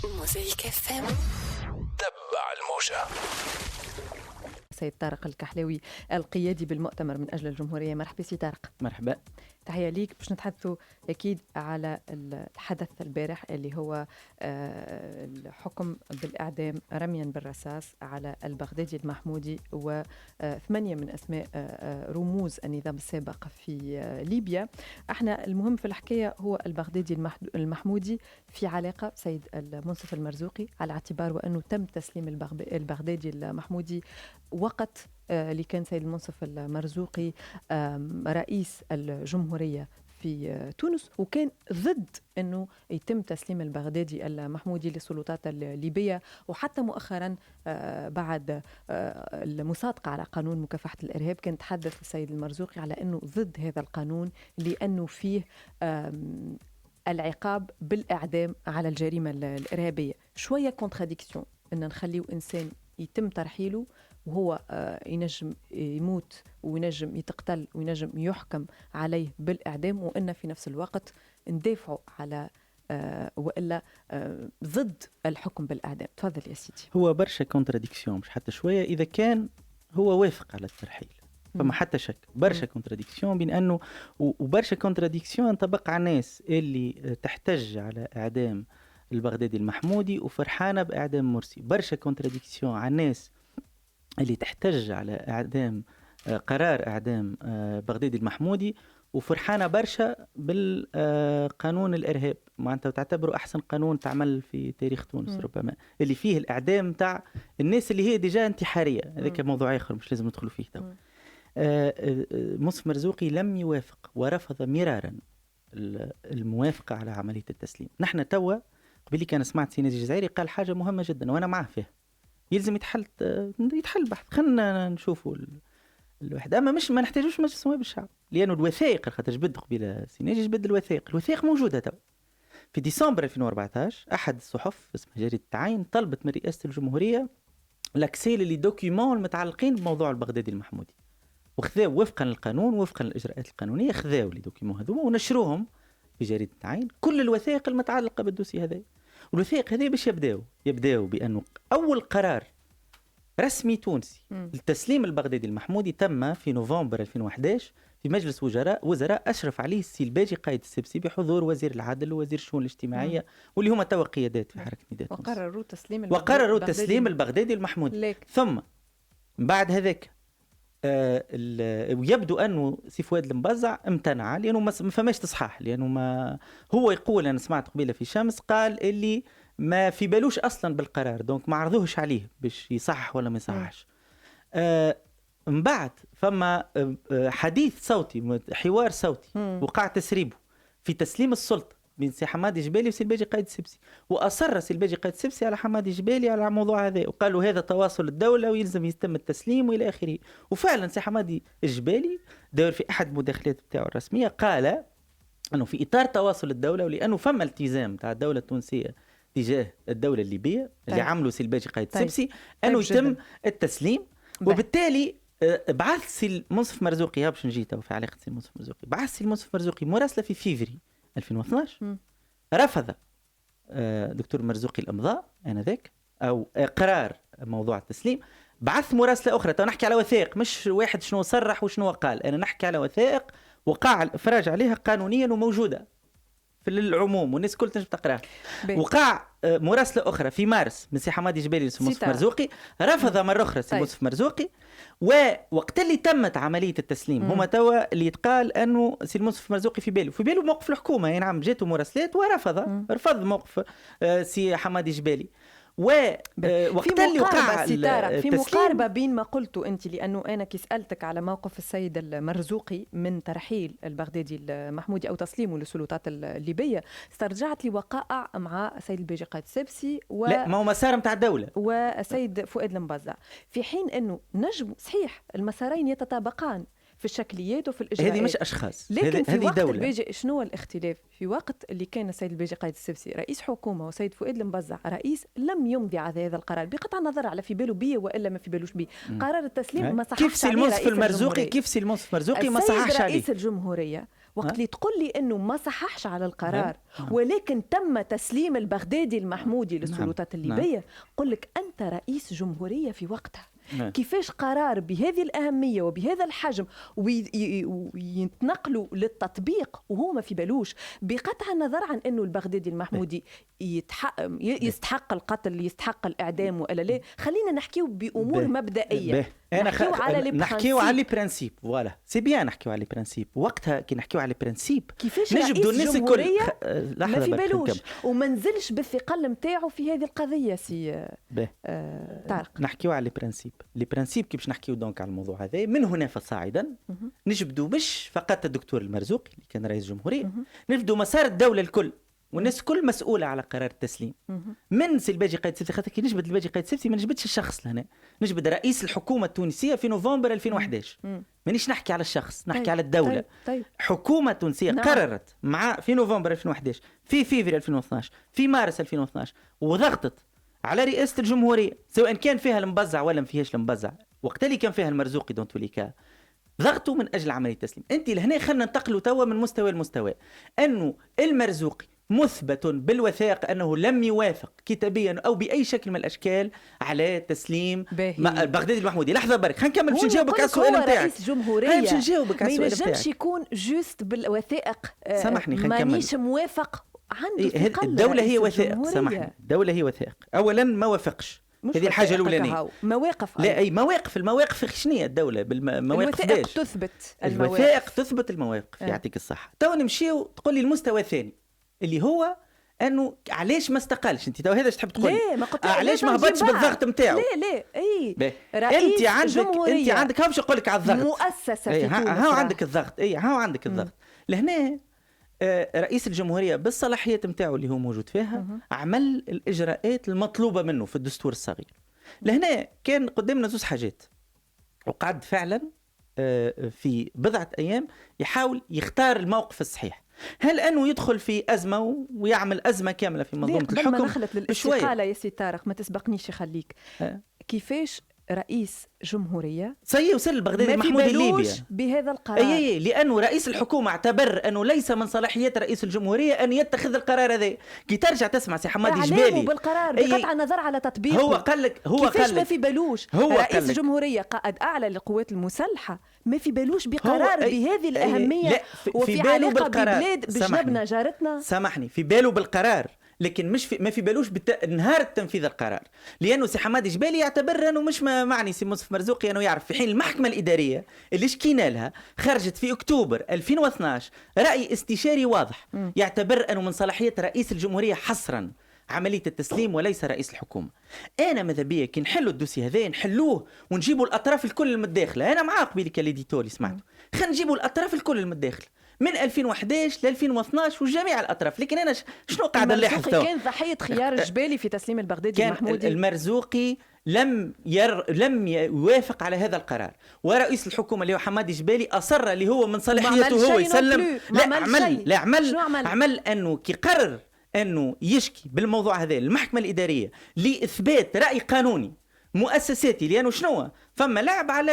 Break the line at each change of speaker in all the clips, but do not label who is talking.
موزايك اف ام.
تبع الموجة.
سيد طارق الكحلاوي القيادي بالمؤتمر من أجل الجمهورية. مرحبا سي طارق.
مرحبا.
تحية ليك. باش نتحدثوا أكيد على الحدث البارح اللي هو الحكم بالإعدام رميا بالرصاص على البغدادي المحمودي وثمانية من أسماء رموز النظام السابق في ليبيا. احنا المهم في الحكاية هو البغدادي المحمودي في علاقة سيد المنصف المرزوقي، على اعتبار وأنه تم تسليم البغدادي المحمودي وقت اللي كان سيد المنصف المرزوقي رئيس الجمهورية في تونس، وكان ضد أنه يتم تسليم البغدادي المحمودي للسلطات الليبية. وحتى مؤخرا بعد المصادقة على قانون مكافحة الإرهاب كان تحدث السيد المرزوقي على أنه ضد هذا القانون لأنه فيه العقاب بالإعدام على الجريمة الإرهابية. شوية كونتراديكسيون أن نخليه إنسان يتم ترحيله وهو ينجم يموت وينجم يتقتل وينجم يحكم عليه بالإعدام، وإن في نفس الوقت ندافعوا على وإلا ضد الحكم بالإعدام. تفضل يا سيدي.
هو برشا كونتراديكسيون، مش حتى شوية. إذا كان هو وافق على الترحيل فما حتى شك. برشا كونتراديكسيون بين أنه وبرشا كونتراديكسيون طبق على الناس اللي تحتج على إعدام البغدادي المحمودي وفرحانة بإعدام مرسي. برشا كونتراديكسيون على الناس اللي تحتج على إعدام قرار إعدام بغدادي المحمودي وفرحانة برشا بالقانون الإرهاب، معناتها تعتبره أحسن قانون تعمل في تاريخ تونس ربما، اللي فيه الإعدام تاع الناس اللي هي ديجا انتحارية. هذاك موضوع آخر مش لازم ندخل فيه. منصف مرزوقي لم يوافق ورفض مرارا الموافقة على عملية التسليم. نحن توا قبل كان سمعت سي ناجي الجزائري قال حاجة مهمة جدا وأنا معه فيها، يلزم يتحل بحث. خلنا نشوفوا الواحد، اما مش ما نحتاجوش مجلس نواب الشعب، لانه الوثائق خاطر جبد قبيله سيناجي جبد الوثائق موجوده تو. في ديسمبر 2014 احد الصحف اسمها جريده التعاين طلبت من رئاسه الجمهوريه لاكسيل لي دوكيومون المتعلقين بموضوع البغدادي المحمودي، وخذاو وفقا للقانون وفقا للاجراءات القانونيه، خذاو لي دوكيومون هذوما ونشروهم في جريده التعاين كل الوثائق المتعلقه بالدوسي هذا. والوثائق هذه باش يبداو بانه اول قرار رسمي تونسي لتسليم البغدادي المحمودي تم في نوفمبر 2011 في مجلس وزراء أشرف عليه السي الباجي قائد السبسي بحضور وزير العدل ووزير الشؤون الاجتماعية واللي هم توا قيادات في حركة نداء تونس. وقرروا تسليم البغدادي المحمودي. ثم بعد هذاك ويبدو أنه سي فؤاد المبزع امتنع لأنه ما فماش تصحاح، لأنه ما هو يقول، أنا سمعت قبيلة في شمس قال اللي ما في بالوش أصلا بالقرار، دونك ما عرضوهش عليه باش يصحح ولا ما يصححش. من بعد فما حديث صوتي، حوار صوتي وقع تسريبه في تسليم السلطة بين سي حمادي جبالي وسي الباجي قائد السبسي، وأصر سي الباجي قائد السبسي على حمادي جبالي على الموضوع هذا، وقالوا هذا تواصل الدولة ويلزم يتم التسليم وإلى آخره. وفعلا سي حمادي الجبالي داير في أحد المداخلات بتاعه الرسمية قال أنه في إطار تواصل الدولة، ولأنه فما التزام تاع الدولة التونسية تجاه الدولة الليبية اللي عملوا سي الباجي قائد السبسي أنه يتم التسليم. وبالتالي بعث سي المنصف مرزوقي، باش نجي تو في علاقة سي المنصف مرزوقي، بعث سي المنصف مرزوقي مراسلة في فيفري 2012 رفض دكتور مرزوقي الإمضاء آنذاك أو قرار موضوع التسليم. بعث مراسلة أخرى، تو نحكي على وثائق مش واحد شنو صرح وشنو قال، أنا نحكي على وثائق وقع الإفراج عليها قانونيا وموجودة في العموم والناس كل تنجم تقراها. وقع مراسلة أخرى في مارس من سي حمادي جبالي لسي منصف مرزوقي، رفض مرة أخرى سي منصف مرزوقي. ووقت اللي تمت عملية التسليم هما توا اللي يتقال أنه سي منصف مرزوقي في باله موقف الحكومة، يعني نعم جاته مراسلات رفض موقف سي حمادي جبالي. وقت اللي وقع
في مقاربة بين ما قلته أنت، لأنه أنا كي سألتك على موقف السيد المرزوقي من ترحيل البغدادي المحمودي أو تسليمه للسلطات الليبية، استرجعت لي وقائع مع السيد الباجي قائد السبسي
لا ما هو مسار متاع الدولة
والسيد فؤاد المبزع، في حين أنه نجم صحيح المسارين يتطابقان في الشكليات وفي الإجراءات.
هذه مش أشخاص،
لكن في وقت
دولة.
الباجي شنو الاختلاف؟ في وقت اللي كان السيد الباجي قائد السبسي رئيس حكومة وسيد فؤاد المبزع رئيس، لم يمضي على هذا القرار بقطع النظر على في باله بيه وإلا ما في بالوش بيه. قرار التسليم ما صححش
كيف سي المنصف المرزوقي ما صححش عليه
رئيس الجمهورية وقت اللي تقول لي انه ما صححش على القرار ولكن تم تسليم البغدادي المحمودي للسلطات الليبيه، قل لك انت رئيس جمهوريه في وقتها. كيفاش قرار بهذه الأهمية وبهذا الحجم ويتنقلوا للتطبيق وهو ما في بالوش، بقطع النظر عن أنه البغدادي المحمودي يستحق القتل، يستحق الإعدام ولا لا. خلينا نحكيو بأمور مبدئية.
نحكيو على لي برانسيب. فوالا سي بيان نحكيو على لي برانسيب. وقتها كي نحكيو على لي برانسيب
كيفاش
نجبدوا الناس الكل
ما في بالوش وما نزلش بالثقل نتاعو في هذه القضية. سي طارق
نحكيو على لي برانسيب. لي برانسيب كي باش نحكيو دونك على الموضوع هذا من هنا فصاعدا نجبدوا مش فقط الدكتور المرزوقي اللي كان رئيس جمهورية، نجبدوا مسار الدولة الكل والناس الكل مسؤولة على قرار التسليم. من سي الباجي قايد سيفتي، خاطر كي نجبد الباجي قايد سيفتي ما نجبدش الشخص لهنا، نجبد رئيس الحكومة التونسية في نوفمبر 2011. مانيش نحكي على الشخص، نحكي على الدولة. حكومة تونسية قررت مع في نوفمبر 2011 في فيفري 2012 في مارس 2012 وضغطت على رئاسة الجمهورية سواء كان فيها المبزع ولا ما فيهاش المبزع، وقت اللي كان فيها المرزوقي دون توليكا ضغطوا من أجل عملية التسليم. أنت لهنا خلنا ننتقلوا توا من مستوى لمستوى. أنه المرزوقي مثبت بالوثائق أنه لم يوافق كتابيا أو بأي شكل من الأشكال على تسليم البغدادي المحمودي. لحظة برك خلينا نكمل باش نجاوبك على السؤال نتاعك.
رئيس جمهورية
باش نجاوبك على السؤال نتاعك.
ما ينجمش يكون جوست بالوثائق.
سامحني خلينا نكمل.
مانيش موافق عنده
الدولة هي وثائق. سامحني الدولة هي وثائق. أولا ما وافقش، هذه الحاجة الأولانية.
مواقف
لا أي مواقف. المواقف شنية الدولة بالمواقف
الوثائق تثبت
الوثائق تثبت المواقف. يعطيك الصحة. تو نمشيو تقول لي المستوى الثاني اللي هو انه علاش ما استقالش. انت تو هذا ايش تحب تقول؟
ليه ما قلت
علاش ما هبطش بالضغط نتاعو؟
ليه اي
انت عندك باش نقول لك على الضغط
مؤسسه في تونس.
ها عندك الضغط. ها عندك الضغط لهنا. رئيس الجمهورية بالصلاحيات نتاعو اللي هو موجود فيها عمل الإجراءات المطلوبة منه في الدستور الصغير. لهنا كان قدامنا زوج حاجات، وقعد فعلا في بضعة أيام يحاول يختار الموقف الصحيح. هل أنه يدخل في أزمة ويعمل أزمة كاملة في منظومة الحكم؟
قبل ما دخلت للاستقالة يا سي طارق ما تسبقنيش يخليك. كيفاش رئيس جمهورية
سيوصل البغدادي المحمودي الليبيا
بهذا القرار؟
أي لأنه رئيس الحكومة اعتبر أنه ليس من صلاحيات رئيس الجمهورية أن يتخذ القرار هذا. كي ترجع تسمع سي حمادي جبالي
بالقرار بقطع النظر على تطبيقه،
هو قال لك
كيفاش ما في بالوش رئيس الجمهورية قائد أعلى للقوات المسلحة ما في بالوش بقرار بهذه الأهمية وفي علاقة ببلاد بجنبنا جارتنا.
سامحني في باله بالقرار لكن مش ما في بالوش نهار تنفيذ القرار، لانه سي حمادي جبالي يعتبر انه مش معني سي مصطفى مرزوقي انه يعرف، في حين المحكمه الاداريه اللي شكينا لها خرجت في اكتوبر 2012 راي استشاري واضح يعتبر انه من صلاحيات رئيس الجمهوريه حصرا عمليه التسليم وليس رئيس الحكومه. انا ماذا بيا كي نحلوا الدوسي هذا نحلوه ونجيبوا الاطراف الكل المتداخله. انا معاك بيلك الاديتوري سمعته، خلينا نجيبوا الاطراف الكل المتداخله من 2011 ل 2012 وجميع الاطراف. لكن انا شنو قاعد نلاحظ تو؟
كان ضحيه خيار الجبالي في تسليم البغدادي المحمودي.
المرزوقي لم يوافق على هذا القرار، ورئيس الحكومه اللي هو حمادي جبالي اصر اللي هو من صلاحيته هو يسلم. عمل انه كي قرر انه يشكي بالموضوع هذا المحكمه الاداريه لاثبات راي قانوني مؤسساتي، لانه شنو فما لعب على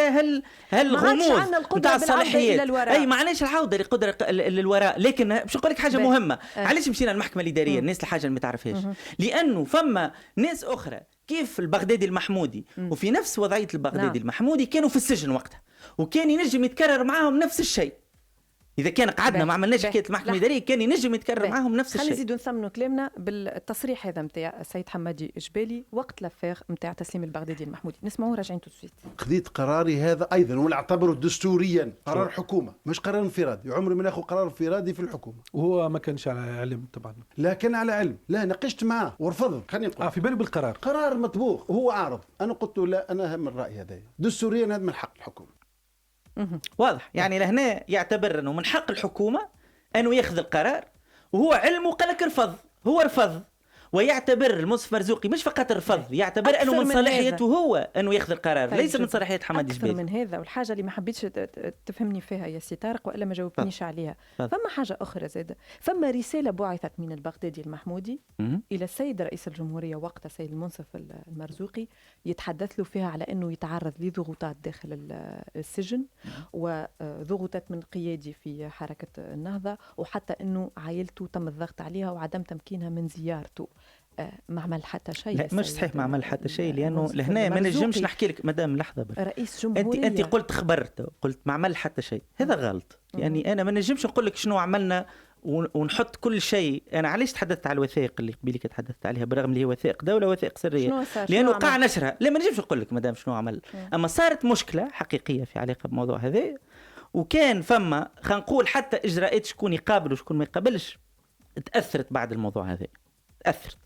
هالغموض نتاع الصلاحيات. اي معناش العوده لقدره للوراء. لكن باش نقول لك حاجه مهمه، علاش مشينا المحكمه الاداريه؟ الناس الحاجه اللي ما تعرفهاش، لانه فما ناس اخرى كيف البغدادي المحمودي وفي نفس وضعيه البغدادي المحمودي كانوا في السجن وقتها، وكان ينجم يتكرر معاهم نفس الشيء. إذا كان قعدنا ما عملناش حكاية المحكمة الإدارية كان ينجم يتكرر معاهم نفس الشيء.
خلينا نزيدوا نثمنوا كلامنا بالتصريح هذا نتاع السيد حمادي جبالي وقت لافير نتاع تسليم البغدادي المحمودي. نسمعوه راجعين تو سويت.
خذيت قراري هذا أيضا ولا اعتبره دستوريا قرار حكومة مش قرار انفرادي. عمري ما ناخذ قرار انفرادي في الحكومة،
وهو ما كانش على علم طبعا.
لا كان على علم، لا ناقشت معاه ورفض. خليني نقول
في باله بالقرار
قرار مطبوخ وهو عارض. أنا قلت له لا أنا هم الرأي هذا دستوريا هذا من حق الحكومة.
واضح يعني لهنا يعتبر انه من حق الحكومه انه ياخذ القرار، وهو علمه قال لك رفض. هو رفض ويعتبر المنصف مرزوقي مش فقط الرفض، يعتبر
أكثر
أنه من
من
صلاحيته هو أنه ياخذ القرار،
طيب
ليس من
جدا.
صلاحية حمادي
أكثر
جبالي.
من هذا، والحاجة اللي ما حبيتش تفهمني فيها يا سي طارق وإلا ما جاوبتنيش عليها، فما حاجة أخرى زادة، فما رسالة بعثت من البغدادي المحمودي إلى السيد رئيس الجمهورية وقت السيد المنصف المرزوقي يتحدث له فيها على أنه يتعرض لضغوطات داخل السجن وضغوطات من قيادي في حركة النهضة، وحتى أنه عائلته تم الضغط عليها وعدم تمكينها من زيارته. ما عمل حتى شيء.
لا مش صحيح ما عمل حتى شيء، لأنه لهنا ما نجمش نحكي لك مدام لحظة
رئيس جمهورية.
أنت قلت خبرت، قلت ما عمل حتى شيء، هذا غلط. يعني أنا ما نجمش نقول لك شنو عملنا ونحط كل شيء. أنا علاش تحدثت على الوثائق اللي قبيلك تحدثت عليها برغم اللي هي وثائق دولة وثائق سرية، لأنه قاع نشرها. لا ما نجمش نقول لك مدام شنو عمل. أما صارت مشكلة حقيقية في علاقة بموضوع هذا، وكان فما خلينا نقول حتى إجراءات شكون يقابل وشكون ما يقابلش تأثرت بعد الموضوع هذا. تأثرت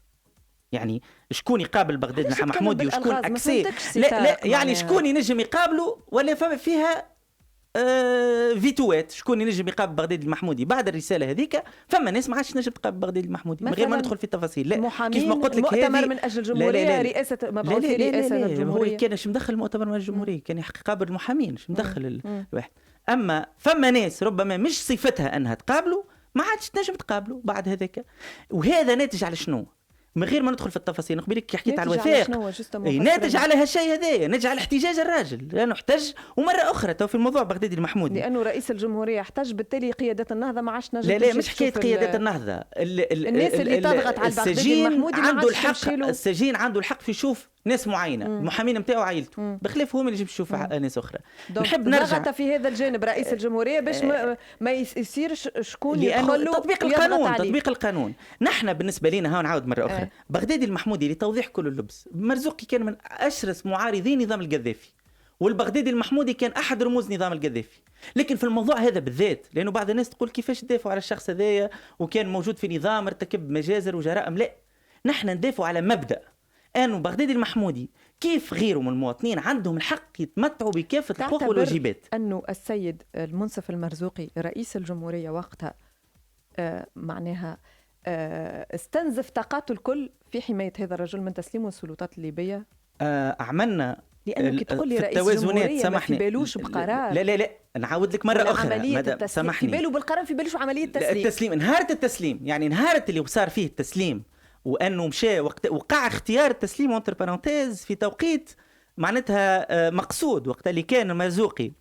يعني شكون يقابل بغداد محمودي وشكون أكسي. لا يعني شكون ينجم يقابله ولا فما فيها فيتوات. شكون ينجم يقابل بغداد المحمودي بعد الرساله هذيك؟ فما ناس ما عادش نجم تقابل بغداد المحمودي من غير ما ندخل في التفاصيل. لا كيف ما قلت لك
مؤتمر من اجل الجمهوريه، لا رئاسه مبعوث رئاسه الجمهوريه،
هو كان مدخل مؤتمر من الجمهوريه، كان يقابل المحامين مش مدخل الواحد. اما فما ناس ربما مش صفتها انها تقابله ما عادش تنجم تقابله بعد هذاك. وهذا ناتج على شنو؟ من غير ما ندخل في التفاصيل نقبلك حكيت على الوثائق، ناتج على هالشيء هذا، ناتج على احتجاج الراجل لانه احتج. ومره اخرى تو في الموضوع بغدادي المحمودي
لانه رئيس الجمهوريه احتج، بالتالي قياده النهضه ما عادش نجم.
لا مش حكايه قياده النهضه.
الناس اللي تضغط على البغدادي المحمودي
عنده الحق. السجين عنده الحق في يشوف ناس معينه، المحامين نتاعو عائلته، بخلاف هو اللي يجي يشوف ناس اخرى.
نحب نرجع في هذا الجانب رئيس الجمهوريه باش ما يصيرش شكون يدخل له
تطبيق القانون. تطبيق القانون. نحن بالنسبه لنا ها نعاود مره اخرى بغدادي المحمودي لتوضيح كل اللبس، مرزوقي كان من اشرس معارضي نظام القذافي، والبغدادي المحمودي كان احد رموز نظام القذافي. لكن في الموضوع هذا بالذات، لانه بعض الناس تقول كيفاش تدافعوا على الشخص هذايا وكان موجود في نظام ارتكب مجازر وجرائم، لا نحن ندافعوا على مبدا انه بغدادي المحمودي كيف غيره من المواطنين عندهم الحق يتمتعوا بكافه الحقوق والواجبات.
انه السيد المنصف المرزوقي رئيس الجمهوريه وقتها معناها استنزف طاقاته الكل في حمايه هذا الرجل من تسليمه السلطات الليبيه.
عملنا
لانك تقول لي رئيس الجمهوريه ما في بالوش بقرار.
لا نعاود لك مره اخرى
مدام سامحني، في باله بالقرار، في بالوش عمليه
التسليم. نهار التسليم يعني نهار اللي صار فيه التسليم، وانه مشى وقع اختيار التسليم انتر بارونتيز في توقيت معناتها مقصود، وقت اللي كان المرزوقي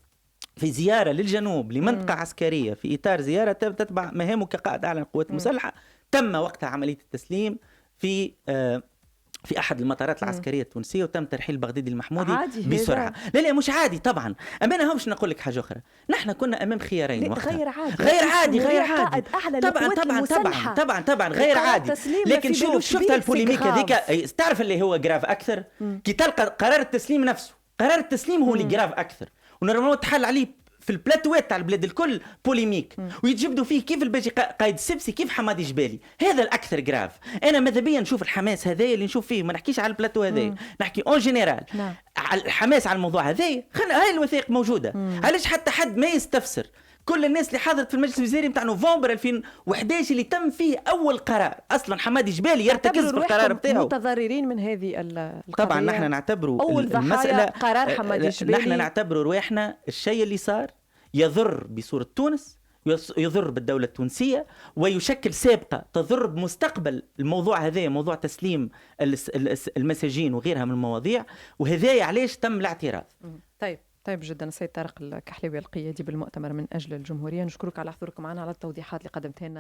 في زياره للجنوب لمنطقه عسكريه في اطار زياره تتبع مهامه كقائد اعلى القوات المسلحه، تم وقتها عمليه التسليم في احد المطارات العسكريه التونسيه، وتم ترحيل بغدادي المحمودي بسرعه. لا مش عادي طبعا. اما انا مش نقول لك حاجه اخرى، نحن كنا امام خيارين وقتها.
غير عادي
طبعا غير عادي. لكن شفت البوليميك هذيك، تعرف اللي هو جراف اكثر كي تلقى قرار التسليم نفسه. قرار التسليم هو اللي جراف اكثر، ونورمالمون تحل عليه في البلاتوات تاع البلاد الكل بوليميك، ويتجبدوا فيه كيف الباجي قايد السبسي كيف حمادي جبالي. هذا الاكثر جراف. انا ماذا بيا نشوف الحماس هذا اللي نشوف فيه، ما نحكيش على البلاتو هذا، نحكي اون جينيرال على الحماس على الموضوع هذا. هاي الوثائق موجوده. علاش حتى حد ما يستفسر؟ كل الناس اللي حضرت في المجلس الوزاري نتاع نوفمبر 2011 اللي تم فيه اول قرار اصلا حمادي جبالي يرتكز في القرار بتاعه.
متضررين من هذه القضيه.
طبعا نحن نعتبروا
اول ضحايا قرار حمادي جبالي.
نحن نعتبروا رواحنا الشيء اللي صار يضر بصورة تونس، يضر بالدولة التونسية، ويشكل سابقة تضر بمستقبل الموضوع هذا، موضوع تسليم المساجين وغيرها من المواضيع. وهذا علاش تم الاعتراض.
طيب جدا سيد طارق الكحلاوي القيادي بالمؤتمر من أجل الجمهورية، نشكرك على حضورك معنا، على التوضيحات اللي قدمتها لنا.